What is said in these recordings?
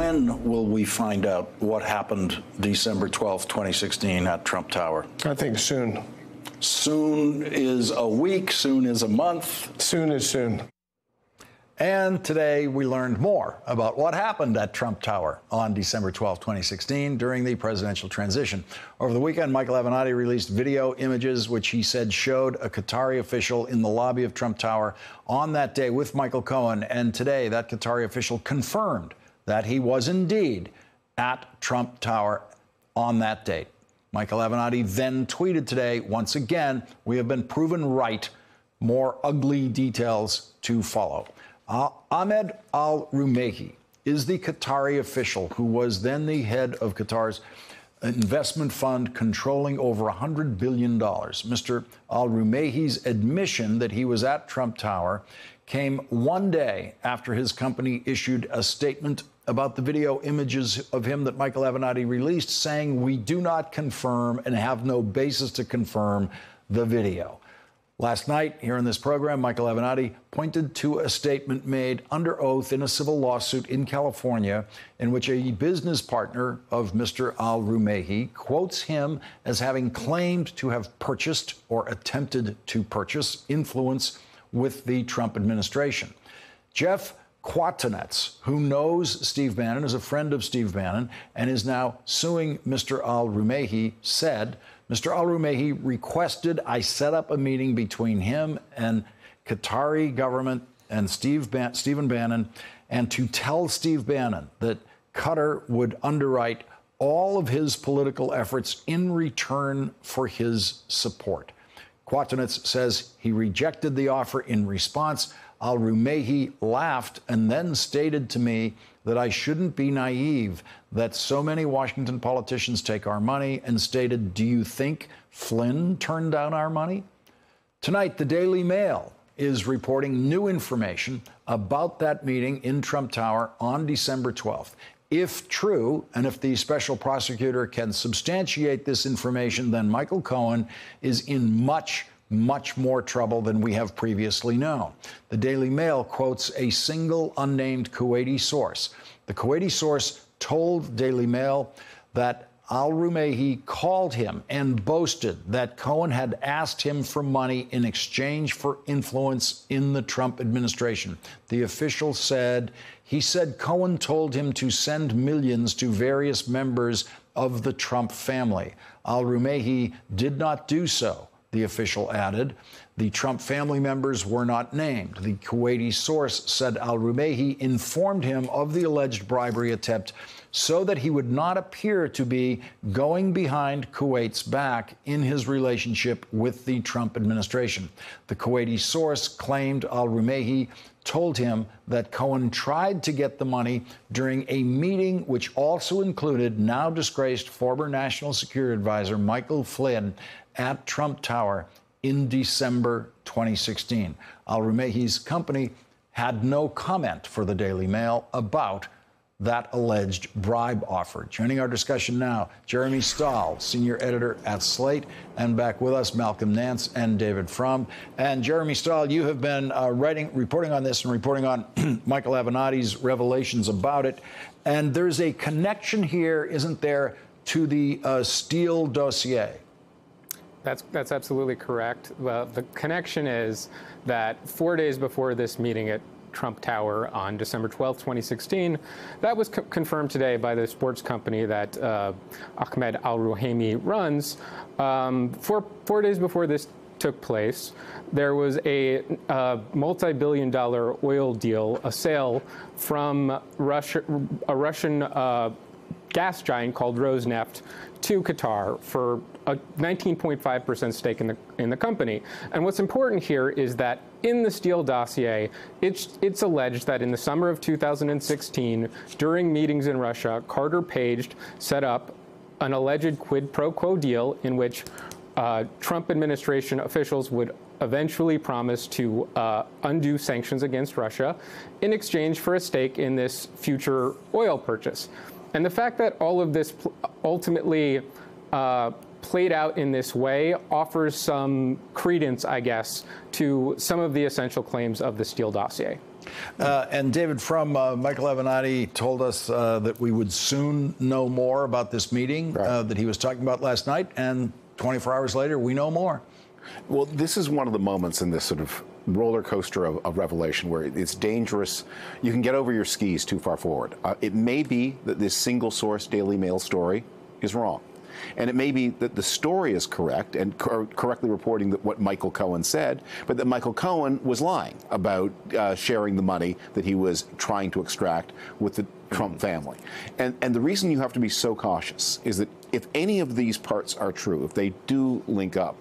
when will we find out what happened December 12th, 2016 at Trump Tower? I think soon. Soon is a week, soon is a month. Soon is soon. And today we learned more about what happened at Trump Tower on December 12, 2016, during the presidential transition. Over the weekend, Michael Avenatti released video images which he said showed a Qatari official in the lobby of Trump Tower on that day with Michael Cohen. And today, that Qatari official confirmed that he was indeed at Trump Tower on that date. Michael Avenatti then tweeted today, once again, we have been proven right. More ugly details to follow. Ahmed al-Rumaihi is the Qatari official who was then the head of Qatar's investment fund controlling over $100 billion. Mr. al-Rumaihi's admission that he was at Trump Tower came one day after his company issued a statement about the video images of him that Michael Avenatti released, saying we do not confirm and have no basis to confirm the video. Last night, here in this program, Michael Avenatti pointed to a statement made under oath in a civil lawsuit in California in which a business partner of Mr. al-Rumaihi quotes him as having claimed to have purchased or attempted to purchase influence with the Trump administration. Jeff Quatanetz, who knows Steve Bannon, is a friend of Steve Bannon, and is now suing Mr. al-Rumaihi, said, Mr. al-Rumaihi requested I set up a meeting between him and Qatari government and Stephen Bannon, and to tell Steve Bannon that Qatar would underwrite all of his political efforts in return for his support. Quatanetz says he rejected the offer. In response, al-Rumaihi laughed and then stated to me that I shouldn't be naive, that so many Washington politicians take our money, and stated, do you think Flynn turned down our money? Tonight, the Daily Mail is reporting new information about that meeting in Trump Tower on December 12th. If true, and if the special prosecutor can substantiate this information, then Michael Cohen is in much more trouble than we have previously known. The Daily Mail quotes a single unnamed Kuwaiti source. The Kuwaiti source told Daily Mail that al-Rumaihi called him and boasted that Cohen had asked him for money in exchange for influence in the Trump administration. The official said, he said Cohen told him to send millions to various members of the Trump family. Al-Rumaihi did not do so, the official added. The Trump family members were not named. The Kuwaiti source said al-Rumaihi informed him of the alleged bribery attempt so that he would not appear to be going behind Kuwait's back in his relationship with the Trump administration. The Kuwaiti source claimed al-Rumaihi told him that Cohen tried to get the money during a meeting which also included now disgraced former National Security Advisor Michael Flynn at Trump Tower in December 2016. Al-Rumaihi's company had no comment for the Daily Mail about that alleged bribe offer. Joining our discussion now, Jeremy Stahl, senior editor at Slate, and back with us, Malcolm Nance and David Frum. And Jeremy Stahl, you have been reporting on this and reporting on Michael Avenatti's revelations about it. And there's a connection here, isn't there, to the Stahl dossier? That's absolutely correct. Well, the connection is that 4 days before this meeting at Trump Tower on December 12, 2016, that was confirmed today by the sports company that Ahmed al-Rumaihi runs. 4 days before this took place, there was a multi-billion-dollar oil deal, a sale from a Russian gas giant called Rosneft to Qatar for a 19.5% stake in the company. And what's important here is that in the Stahl dossier, it's alleged that in the summer of 2016, during meetings in Russia, Carter Page set up an alleged quid pro quo deal in which Trump administration officials would eventually promise to undo sanctions against Russia in exchange for a stake in this future oil purchase. And the fact that all of this ultimately played out in this way offers some credence, I guess, to some of the essential claims of the Stahl dossier. And David Frum, Michael Avenatti told us that we would soon know more about this meeting that he was talking about last night, and 24 hours later, we know more. Well, this is one of the moments in this sort of roller coaster of revelation where it's dangerous. You can get over your skis too far forward. It may be that this single source Daily Mail story is wrong. And it may be that the story is correct and correctly reporting that what Michael Cohen said, but that Michael Cohen was lying about sharing the money that he was trying to extract with the Trump family. And the reason you have to be so cautious is that if any of these parts are true, if they do link up,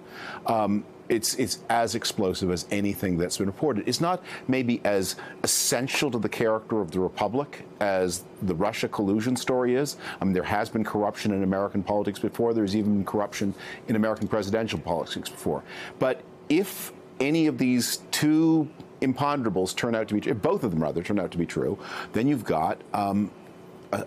it's as explosive as anything that's been reported. It's not maybe as essential to the character of the Republic as the Russia collusion story is. I mean, there has been corruption in American politics before. There's even been corruption in American presidential politics before. But if any of these two imponderables turn out to be, if both of them rather turn out to be true, then you've got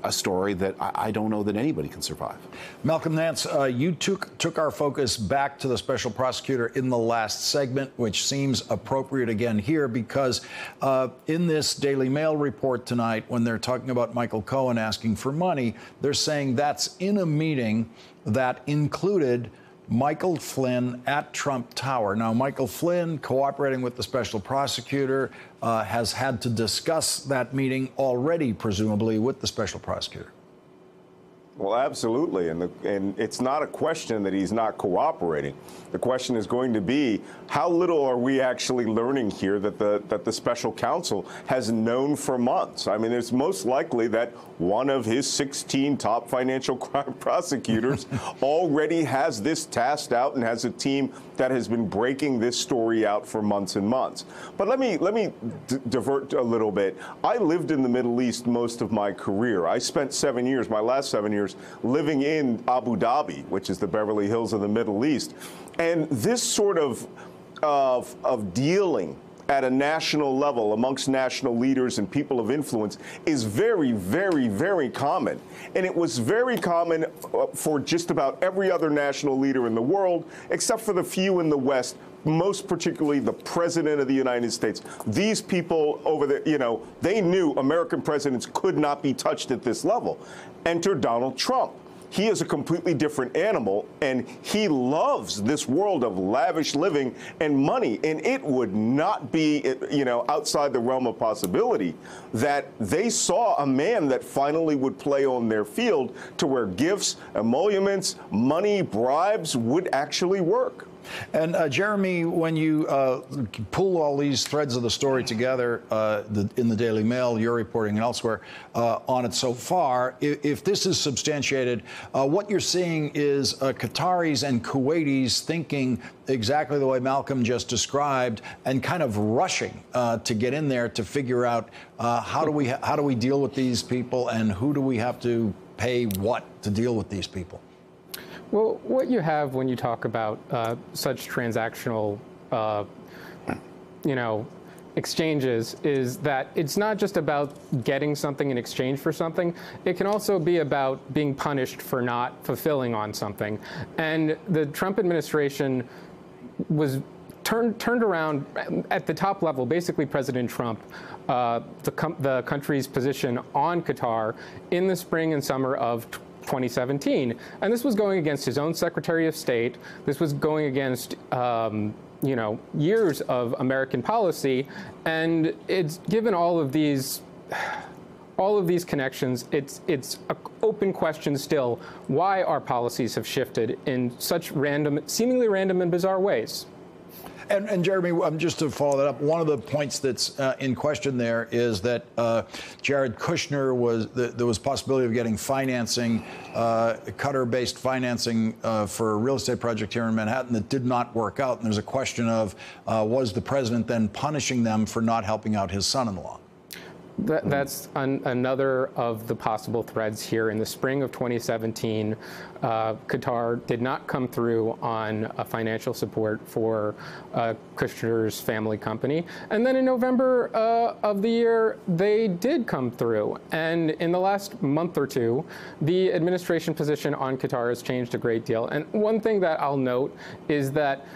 a story that I don't know that anybody can survive. Malcolm Nance, you took our focus back to the special prosecutor in the last segment, which seems appropriate again here because in this Daily Mail report tonight, when they're talking about Michael Cohen asking for money, they're saying that's in a meeting that included Michael Flynn at Trump Tower. Now, Michael Flynn, cooperating with the special prosecutor, has had to discuss that meeting already, presumably, with the special prosecutor. Well, absolutely. And it's not a question that he's not cooperating. The question is going to be, how little are we actually learning here that the special counsel has known for months? I mean, it's most likely that one of his 16 top financial crime prosecutors already has this tasked out and has a team that has been breaking this story out for months and months. But let me divert a little bit. I lived in the Middle East most of my career. I spent 7 years, my last 7 years, living in Abu Dhabi, which is the Beverly Hills of the Middle East. And this sort of dealing at a national level amongst national leaders and people of influence is very, very, very common. And it was very common for just about every other national leader in the world, except for the few in the West, most particularly the President of the United States. These people over there, you know, they knew American presidents could not be touched at this level. Enter Donald Trump. He is a completely different animal, and he loves this world of lavish living and money. And it would not be, you know, outside the realm of possibility that they saw a man that finally would play on their field to where gifts, emoluments, money, bribes would actually work. And Jeremy, when you pull all these threads of the story together in the Daily Mail, your reporting and elsewhere on it so far, if this is substantiated, what you're seeing is Qataris and Kuwaitis thinking exactly the way Malcolm just described and kind of rushing to get in there to figure out how do we deal with these people and who do we have to pay what to deal with these people. Well, what you have when you talk about such transactional, exchanges is that it's not just about getting something in exchange for something. It can also be about being punished for not fulfilling on something. And the Trump administration was turned around at the top level. Basically, President Trump, the country's position on Qatar in the spring and summer of 2017. And this was going against his own Secretary of State. This was going against, years of American policy. And it's given all of these connections, it's an open question still why our policies have shifted in such seemingly random and bizarre ways. And Jeremy, just to follow that up, one of the points that's in question there is that Jared Kushner there was possibility of getting financing, Qatar-based financing for a real estate project here in Manhattan that did not work out. And there's a question of was the president then punishing them for not helping out his son-in-law? That's another of the possible threads here. In the spring of 2017, Qatar did not come through on financial support for Kushner's family company. And then in November of the year, they did come through. And in the last month or two, the administration position on Qatar has changed a great deal. And one thing that I'll note is that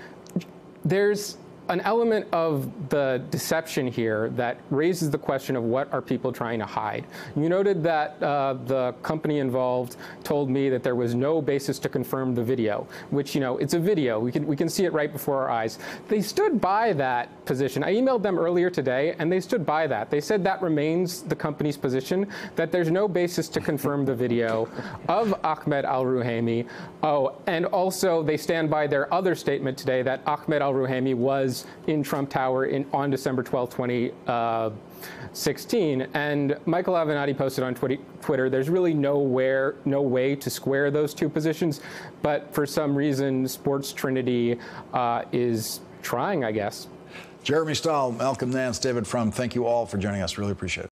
there's an element of the deception here that raises the question of what are people trying to hide. You noted that the company involved told me that there was no basis to confirm the video, which, it's a video. We can see it right before our eyes. They stood by that position. I emailed them earlier today, and they stood by that. They said that remains the company's position, that there's no basis to confirm the video of Ahmed al-Ruhaimi. Oh, and also they stand by their other statement today that Ahmed al-Ruhaimi was in Trump Tower on December 12, 2016. And Michael Avenatti posted on Twitter, there's really no way to square those two positions. But for some reason, Sports Trinity is trying, I guess. Jeremy Stahl, Malcolm Nance, David Frum, thank you all for joining us. Really appreciate it.